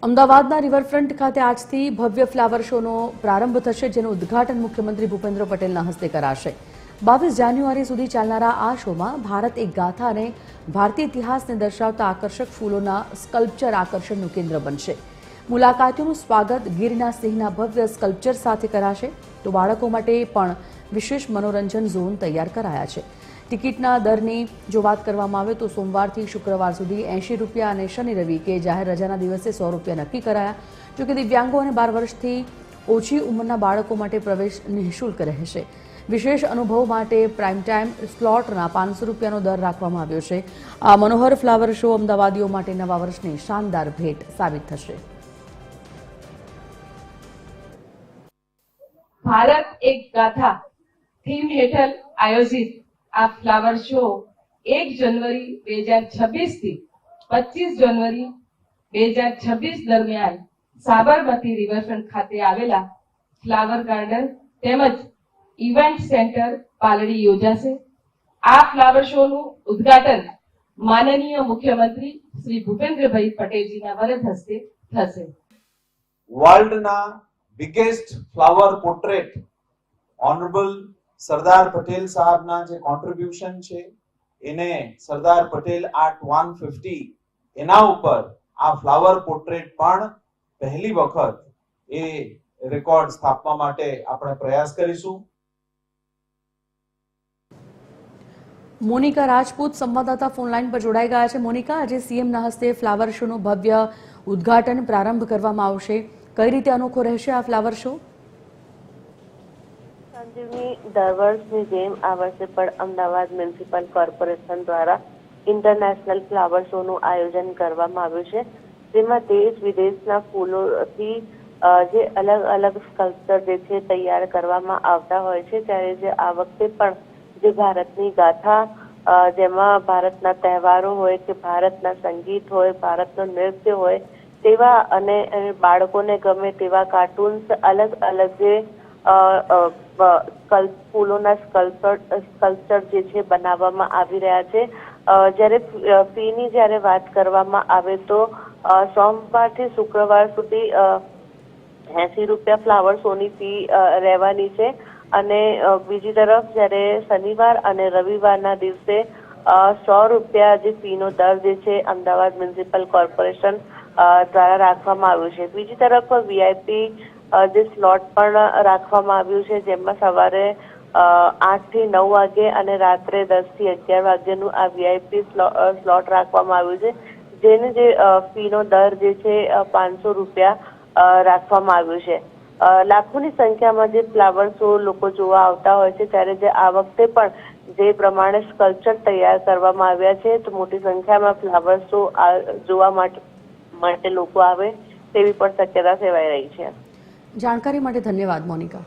અમદાવાદના રિવરફ્રન્ટ ખાતે આજથી ભવ્ય ફ્લાવર શોનો પ્રારંભ થશે, જેનું ઉદ્ઘાટન મુખ્યમંત્રી ભૂપેન્દ્ર પટેલના હસ્તે કરાશે। 22 જાન્યુઆરી સુધી ચાલનારા આ શોમાં ભારત એક ગાથા અને ભારતીય ઇતિહાસને દર્શાવતા આકર્ષક ફૂલોના સ્કલ્પચર આકર્ષણનું કેન્દ્ર બનશે। મુલાકાતીઓનું સ્વાગત ગીરના સિંહના ભવ્ય સ્કલ્પચર સાથે કરાશે, તો બાળકો માટે પણ વિશેષ મનોરંજન ઝોન તૈયાર કરાયા છે। ટિકિટના દરની જો વાત કરવામાં આવે તો સોમવારથી શુક્રવાર સુધી 80 રૂપિયા અને શનિ રવિ કે જાહેર રજાના દિવસે 100 રૂપિયા નક્કી કરાયા। જોકે દિવ્યાંગો અને 12 વર્ષથી ઓછી ઉંમરના બાળકો માટે પ્રવેશ નિઃશુલ્ક રહેશે। વિશેષ અનુભવ માટે પ્રાઇમ ટાઈમ સ્લોટના 500 રૂપિયાનો દર રાખવામાં આવ્યો છે। આ મનોહર ફ્લાવર શો અમદાવાદીઓ માટે નવા વર્ષની શાનદાર ભેટ સાબિત થશે। ભારત એક ગાથા થીમ હેઠળ આયોજિત આ ફ્લાવર શો 1 જાન્યુઆરી 2026 થી 25 જાન્યુઆરી 2026 દરમિયાન સાબરમતી રિવરફ્રન્ટ ખાતે આવેલા ફ્લાવર ગાર્ડન તેમજ ઇવેન્ટ સેન્ટર પાલડી યોજાશે। આ ફ્લાવર શોનું ઉદ્ઘાટન માનનીય મુખ્યમંત્રી શ્રી ભૂપેન્દ્રભાઈ પટેલજીના વરદ હસ્તે થશે। વર્લ્ડના biggest flower portrait honourable Sardar Patel સાહેબના જે કોન્ટ્રીબ્યુશન છે એને સરદાર પટેલ આર્ટ 150 એના ઉપર આ ફ્લાવર પોર્ટ્રેટ પણ પહેલી વખત એ રેકોર્ડ સ્થાપવા માટે આપણે પ્રયાસ કરીશું। મોનિકા રાજપૂત સંવાદદાતા ફોનલાઈન પર જોડાઈ ગયા છે। મોનિકા, આજે સીએમના હસ્તે ફ્લાવર શોનું ભવ્ય ઉદ્ઘાટન પ્રારંભ કરવામાં આવશે। કઈ રીતે અનોખો રહેશે આ ફ્લાવર શો? સંજીવની, દર વર્ષની જેમ આ વર્ષે પણ અમદાવાદ મ્યુનિસિપલ કોર્પોરેશન દ્વારા ઇન્ટરનેશનલ ફ્લાવર શોનું આયોજન કરવામાં આવ્યું છે, જેમાં દેશ વિદેશના ફૂલોથી જે અલગ અલગ સ્કલ્પચર જે છે તૈયાર કરવામાં આવતા હોય છે। ત્યારે જે આ વખતે પણ જે ભારતની ગાથા, જેમાં ભારતના તહેવારો હોય કે ભારતના સંગીત હોય, ભારતનું નૃત્ય હોય તેવા અને બાળકોને ગમે તેવા કાર્ટૂન્સ, અલગ અલગ જે ફૂલોના સ્કલ્પચર જે છે બનાવવામાં આવી રહ્યા છે। જ્યારે ફીની જ્યારે વાત કરવામાં આવે તો સોમવારથી શુક્રવાર સુધી 80 રૂપિયા ફ્લાવર શોની ફી રહેવાની છે, અને બીજી તરફ જ્યારે શનિવાર અને રવિવારના દિવસે 100 રૂપિયા જે ફીનો દર જે છે અમદાવાદ મ્યુનિસિપલ કોર્પોરેશન દ્વારા રાખવામાં આવ્યું છે। બીજી તરફ વીઆઈપી જે સ્લોટ પણ રાખવામાં આવ્યું છે, જેમાં સવારે 8 થી 9 વાગે અને રાત્રે 10 થી 11 વાગ્યાનું આ વીઆઈપી સ્લોટ રાખવામાં આવ્યું છે, જેને જે ફીનો દર જે છે 500 રૂપિયા રાખવામાં આવ્યું છે। લાખોની સંખ્યામાં જે ફ્લાવર શો લોકો જોવા આવતા હોય છે, ત્યારે જે આ વખતે પણ જે પ્રમાણે સ્કલ્પચર તૈયાર કરવામાં આવ્યા છે, તો મોટી સંખ્યામાં ફ્લાવર શો જોવા માટે લોકો આવે તેવી પણ શક્યતા સેવાઈ રહી છે। જાણકારી માટે ધન્યવાદ મોનિકા।